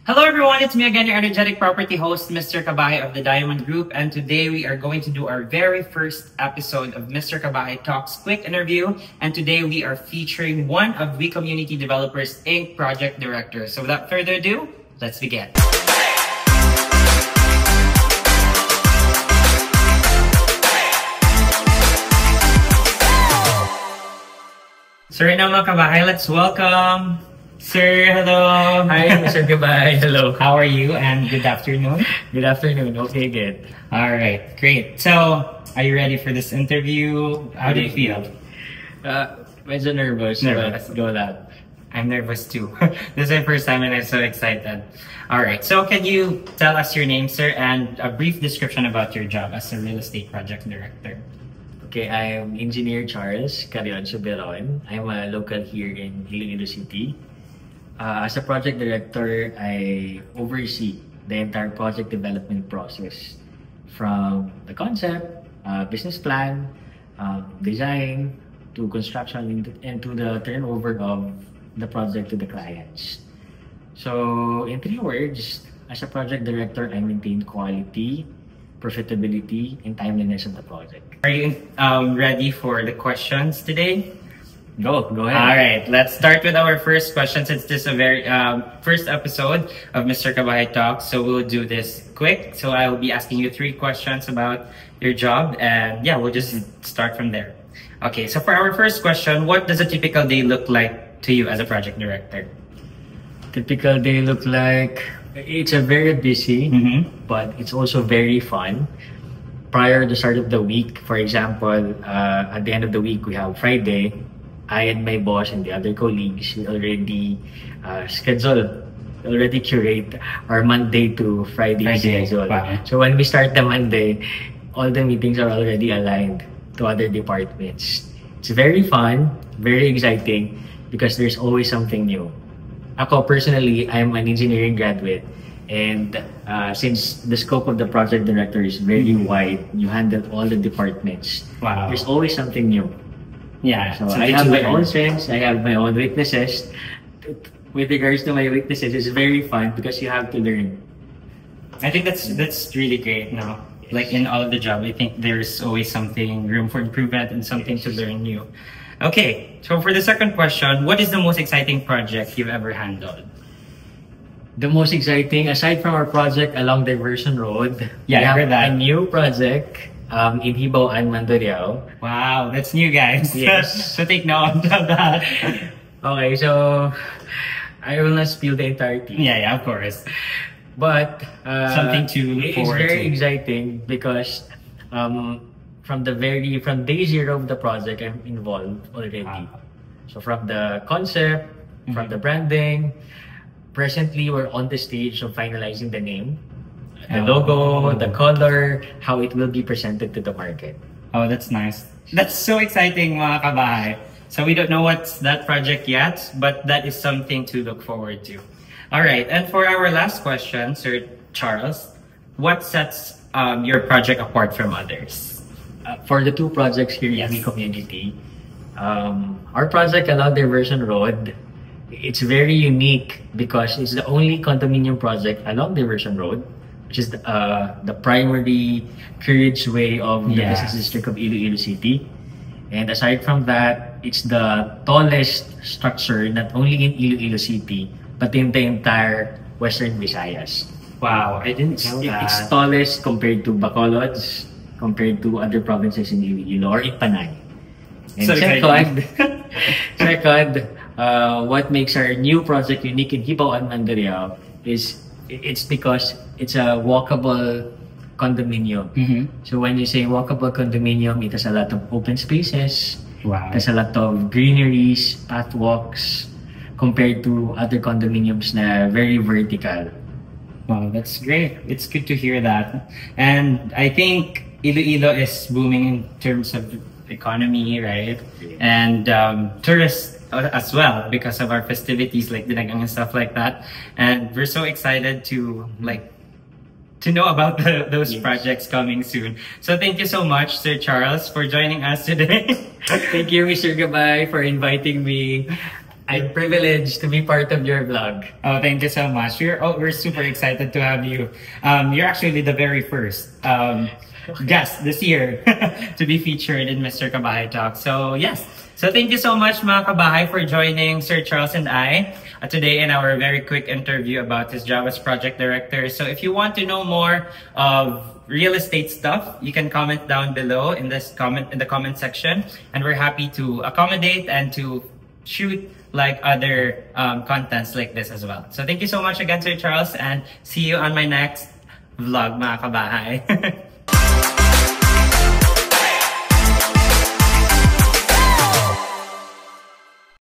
Hello everyone, it's me again, your energetic property host, Mr. Kabahay of the Diamond Group, and today we are going to do our very first episode of Mr. Kabahay Talks Quick Interview, and today we are featuring one of We Community Developers Inc. project director. So without further ado, let's begin. So right now mga kabahay, let's welcome Sir. Hello. Hi, Mr. Kabahay. Hello. How are you? And good afternoon. Good afternoon. Okay, good. All right, great. So, are you ready for this interview? How do you feel? Medyo nervous. Nervous. But go loud. I'm nervous too. This is my first time and I'm so excited. All right, so can you tell us your name, sir, and a brief description about your job as a real estate project director? Okay, I'm Engineer Charles Carrion Suberon. I'm a local here in Iloilo City. As a project director, I oversee the entire project development process from the concept, business plan, design, to construction, and to the turnover of the project to the clients. So, in 3 words, as a project director, I maintain quality, profitability, and timeliness of the project. Are you ready for the questions today? Go ahead. All right, let's start with our first question since this is a very first episode of Mr. Kabahay Talks. So we'll do this quick. So I will be asking you 3 questions about your job, and yeah, we'll just start from there. Okay, so for our first question, what does a typical day look like to you as a project director? Typical day look like, it's a very busy, but it's also very fun. Prior to the start of the week, for example, at the end of the week, we have Friday. I and my boss and the other colleagues, we already already curate our Monday to Friday schedule. Wow. So when we start the Monday, all the meetings are already aligned to other departments. It's very fun, very exciting, because there's always something new. Ako personally, I'm an engineering graduate, and since the scope of the project director is very wide, you handle all the departments. Wow. There's always something new. Yeah, So I have my own strengths, I have my own weaknesses. With regards to my weaknesses, it's very fun because you have to learn. I think that's really great. No, like in all of the job, I think there's always something room for improvement and something to learn new. Okay, so for the second question, what is the most exciting project you've ever handled? The most exciting, aside from our project along Diversion Road, Yeah, I we have heard that. a new project in Hibao and Mandurriao. Wow, that's new, guys. Yes. So take note of that. Okay, so I will not spill the entirety. Yeah, of course. But Something to look it's forward very to. exciting because from day zero of the project, I'm involved already. Wow. So from the concept, from the branding, presently we're on the stage of finalizing the name, the logo, the color, how it will be presented to the market. Oh, that's nice. That's so exciting, mga kabahay. So we don't know what's that project yet, but that is something to look forward to. All right, and for our last question, Sir Charles, what sets your project apart from others? For the 2 projects here in the community, our project along Diversion Road, it's very unique because it's the only condominium project along Diversion Road, which is the primary carriageway of the business district of Iloilo City. And aside from that, it's the tallest structure not only in Iloilo City, but in the entire Western Visayas. Wow, I didn't know that. It's tallest compared to Bacolod's, compared to other provinces in Iloilo or in Panay. And So second, what makes our new project unique in Hibao and Mandurriao is it's because it's a walkable condominium. So when you say walkable condominium, it has a lot of open spaces. Wow. It has a lot of greeneries, pathwalks, compared to other condominiums na very vertical. Wow, that's great. It's good to hear that. And I think Iloilo is booming in terms of economy, right? And tourists as well because of our festivities like Dinagang and stuff like that. And we're so excited to know about those projects coming soon. So thank you so much, Sir Charles, for joining us today. Thank you, Mr. Gabay, for inviting me. I'm privileged to be part of your vlog. Oh, thank you so much. We're super excited to have you. You're actually the very first guest this year to be featured in Mr. Kabahay Talk. So yes. So thank you so much, mga kabahay, for joining Sir Charles and I today in our very quick interview about his job as project director. So if you want to know more of real estate stuff, you can comment down below in the comment section, and we're happy to accommodate and to shoot like other contents like this as well. So thank you so much again, Sir Charles, and see you on my next vlog, mga kabahay.